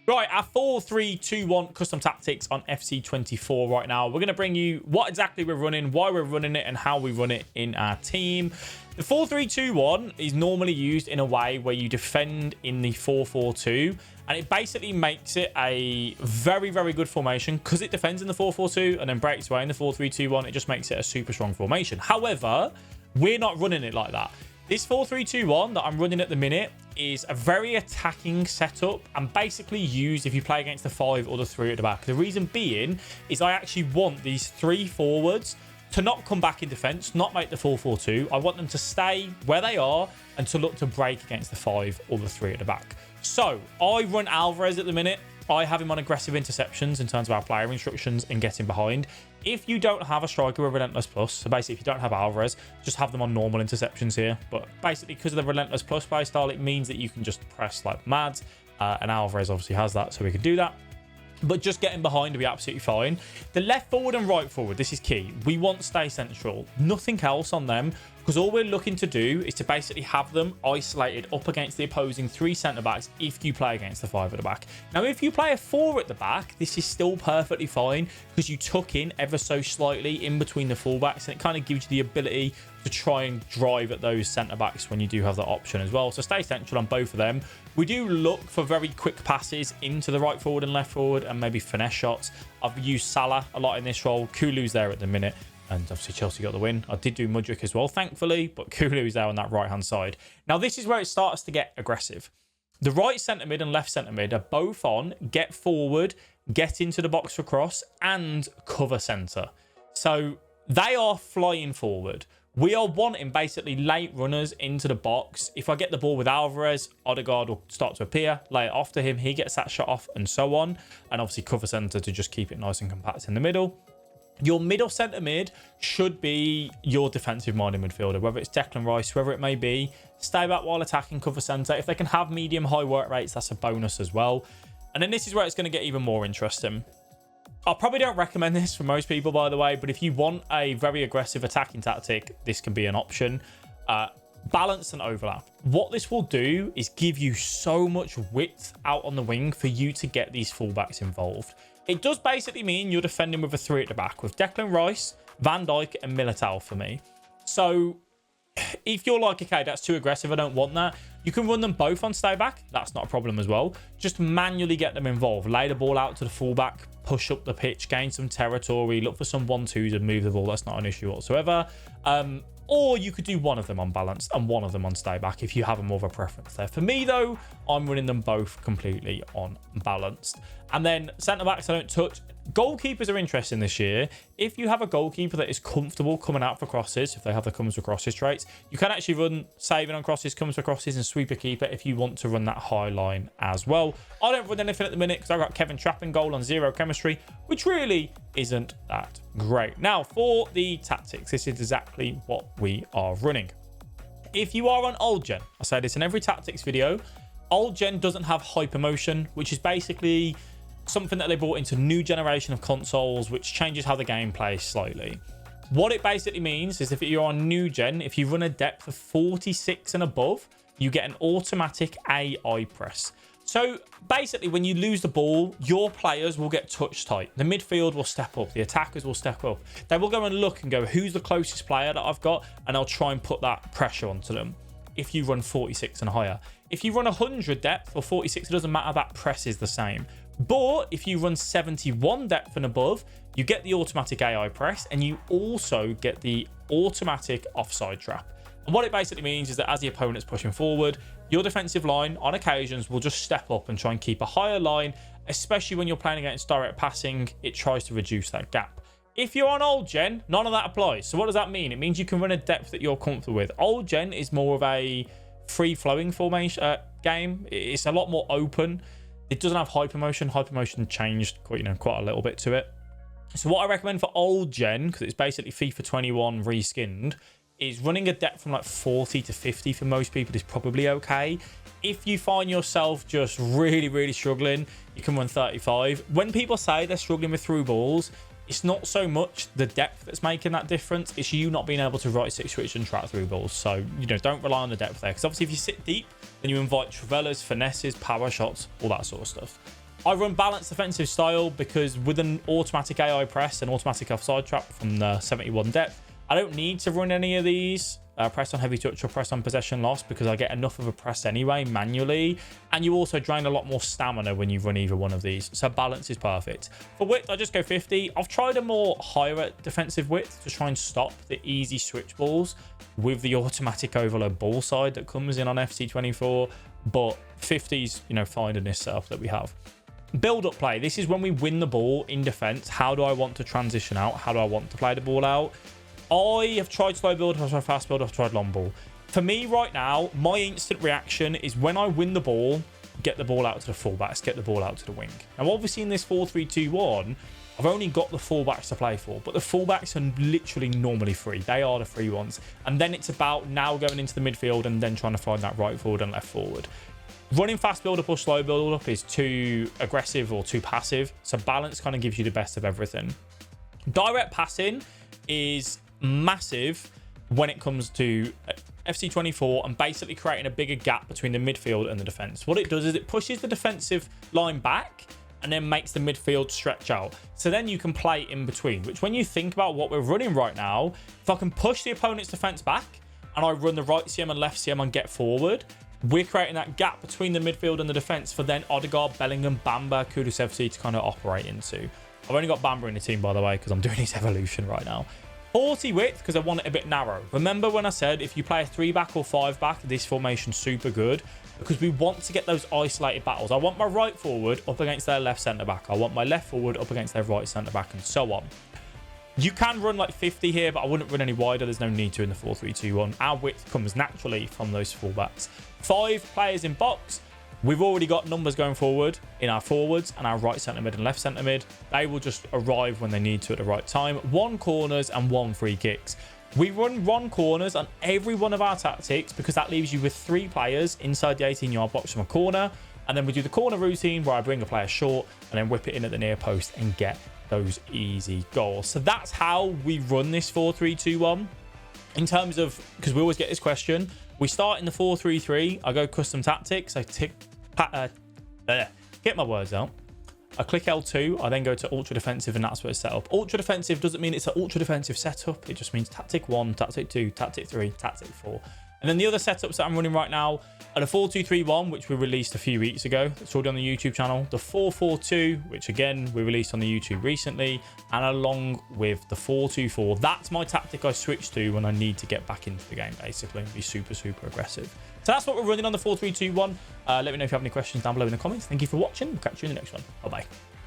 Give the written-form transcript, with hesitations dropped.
Right, our 4-3-2-1 custom tactics on FC24 right now. We're going to bring you what exactly we're running, why we're running it, and how we run it in our team. The 4-3-2-1 is normally used in a way where you defend in the 4-4-2, and it basically makes it a very, very good formation because it defends in the 4-4-2 and then breaks away in the 4-3-2-1. It just makes it a super strong formation. However, we're not running it like that. This 4-3-2-1 that I'm running at the minute is a very attacking setup and basically used if you play against the 5 or the 3 at the back. The reason being is I actually want these 3 forwards to not come back in defence, not make the 4-4-2. I want them to stay where they are and to look to break against the 5 or the 3 at the back. So I run Alvarez at the minute. I have him on aggressive interceptions in terms of our player instructions and getting behind. If you don't have a striker with Relentless Plus, so basically if you don't have Alvarez, just have them on normal interceptions here. But basically because of the Relentless Plus play style, it means that you can just press like mad. And Alvarez obviously has that, so we can do that. But just getting behind will be absolutely fine. The left forward and right forward, this is key. We want stay central. Nothing else on them, because all we're looking to do is to basically have them isolated up against the opposing 3 centre-backs if you play against the 5 at the back. Now, if you play a 4 at the back, this is still perfectly fine because you tuck in ever so slightly in between the fullbacks, and it kind of gives you the ability to try and drive at those centre-backs when you do have that option as well. So stay central on both of them. We do look for very quick passes into the right forward and left forward and maybe finesse shots. I've used Salah a lot in this role. Kulu's there at the minute. And obviously Chelsea got the win. I did do Mudryk as well, thankfully, but Kulu's there on that right-hand side. Now, this is where it starts to get aggressive. The right centre-mid and left centre-mid are both on get forward, get into the box for cross, and cover centre. So they are flying forward. We are wanting basically late runners into the box. If I get the ball with Alvarez, Odegaard will start to appear, lay it off to him, he gets that shot off, and so on. And obviously cover centre to just keep it nice and compact in the middle. Your middle centre mid should be your defensive minded midfielder, whether it's Declan Rice, whoever it may be. Stay back while attacking, cover centre. If they can have medium high work rates, that's a bonus as well. And then this is where it's going to get even more interesting. I probably don't recommend this for most people, by the way, but if you want a very aggressive attacking tactic, this can be an option. Balance and overlap. What this will do is give you so much width out on the wing for you to get these fullbacks involved. It does basically mean you're defending with a 3 at the back with Declan Rice, Van Dijk, and Militao for me. So if you're like, okay, that's too aggressive, I don't want that, you can run them both on stay back. That's not a problem as well. Just manually get them involved. Lay the ball out to the fullback, push up the pitch, gain some territory, look for some 1-2s and move the ball. That's not an issue whatsoever. Or you could do one of them on balance and one of them on stay back if you have a more of a preference there. For me, though, I'm running them both completely on balanced. And then centre-backs I don't touch. Goalkeepers are interesting this year. If you have a goalkeeper that is comfortable coming out for crosses, if they have the comes for crosses traits, you can actually run saving on crosses, comes for crosses, and sweeper keeper if you want to run that high line as well. I don't run anything at the minute because I've got Kevin Trapp in goal on 0 chemistry, which really isn't that great. Now, for the tactics, this is exactly what we are running. If you are on old gen, I say this in every tactics video, old gen doesn't have hypermotion, which is basically something that they brought into new generation of consoles, which changes how the game plays slightly. What it basically means is if you're on new gen, if you run a depth of 46 and above, you get an automatic AI press. So basically, when you lose the ball, your players will get touch tight. The midfield will step up. The attackers will step up. They will go and look and go, who's the closest player that I've got? And I'll try and put that pressure onto them if you run 46 and higher. If you run 100 depth or 46, it doesn't matter. That press is the same. But if you run 71 depth and above, you get the automatic AI press and you also get the automatic offside trap. And what it basically means is that as the opponent's pushing forward, your defensive line on occasions will just step up and try and keep a higher line, especially when you're playing against direct passing. It tries to reduce that gap. If you're on old gen, none of that applies. So what does that mean? It means you can run a depth that you're comfortable with. Old gen is more of a free-flowing formation game. It's a lot more open. It doesn't have hypermotion. Hypermotion changed quite a little bit to it. So what I recommend for old gen, because it's basically FIFA 21 reskinned, is running a depth from like 40 to 50 for most people is probably okay. If you find yourself just really, really struggling, you can run 35. When people say they're struggling with through balls, it's not so much the depth that's making that difference. It's you not being able to right stick switch and track through balls. So, you know, don't rely on the depth there. Because obviously if you sit deep, then you invite travellas, finesses, power shots, all that sort of stuff. I run balanced defensive style because with an automatic AI press and automatic offside trap from the 71 depth, I don't need to run any of these. Press on heavy touch or press on possession loss because I get enough of a press anyway manually, and you also drain a lot more stamina when you run either one of these, so balance is perfect. For width I just go 50. I've tried a more higher defensive width to try and stop the easy switch balls with the automatic overload ball side that comes in on FC24, but 50's, you know, fine in this setup that we have. Build up play, this is when we win the ball in defense. How do I want to transition out? How do I want to play the ball out? I have tried slow build, I've tried fast build, I've tried long ball. For me right now, my instant reaction is when I win the ball, get the ball out to the fullbacks, get the ball out to the wing. Now, obviously in this 4-3-2-1, I've only got the fullbacks to play for, but the fullbacks are literally normally free. They are the free ones. And then it's about now going into the midfield and then trying to find that right forward and left forward. Running fast build up or slow build up is too aggressive or too passive. So balance kind of gives you the best of everything. Direct passing is massive when it comes to FC24 and basically creating a bigger gap between the midfield and the defense. What it does is it pushes the defensive line back and then makes the midfield stretch out. So then you can play in between, which when you think about what we're running right now, if I can push the opponent's defense back and I run the right CM and left CM and get forward, we're creating that gap between the midfield and the defense for then Odegaard, Bellingham, Bamba, Kulusevski to kind of operate into. I've only got Bamba in the team, by the way, because I'm doing his evolution right now. 40 width because I want it a bit narrow. Remember when I said if you play a 3-back or 5-back, this formation's super good because we want to get those isolated battles. I want my right forward up against their left centre-back. I want my left forward up against their right centre-back and so on. You can run like 50 here, but I wouldn't run any wider. There's no need to in the 4-3-2-1. Our width comes naturally from those fullbacks. 5 players in box. We've already got numbers going forward in our forwards and our right centre mid and left centre mid. They will just arrive when they need to at the right time. 1 corners and 1 free kicks. We run 1 corners on every one of our tactics because that leaves you with 3 players inside the 18-yard box from a corner. And then we do the corner routine where I bring a player short and then whip it in at the near post and get those easy goals. So that's how we run this 4-3-2-1. In terms of, because we always get this question, we start in the 4-3-3. I go custom tactics. I get my words out. I click L2. I then go to ultra defensive, and that's what it's set up. Ultra defensive doesn't mean it's an ultra defensive setup. It just means tactic 1, tactic 2, tactic 3, tactic 4. And then the other setups that I'm running right now are the 4-2-3-1, which we released a few weeks ago. It's already on the YouTube channel. The 4-4-2, which again, we released on the YouTube recently. And along with the 4-2-4. That's my tactic I switch to when I need to get back into the game, basically, and be super, super aggressive. So that's what we're running on the 4-3-2-1. Let me know if you have any questions down below in the comments. Thank you for watching. We'll catch you in the next one. Bye-bye.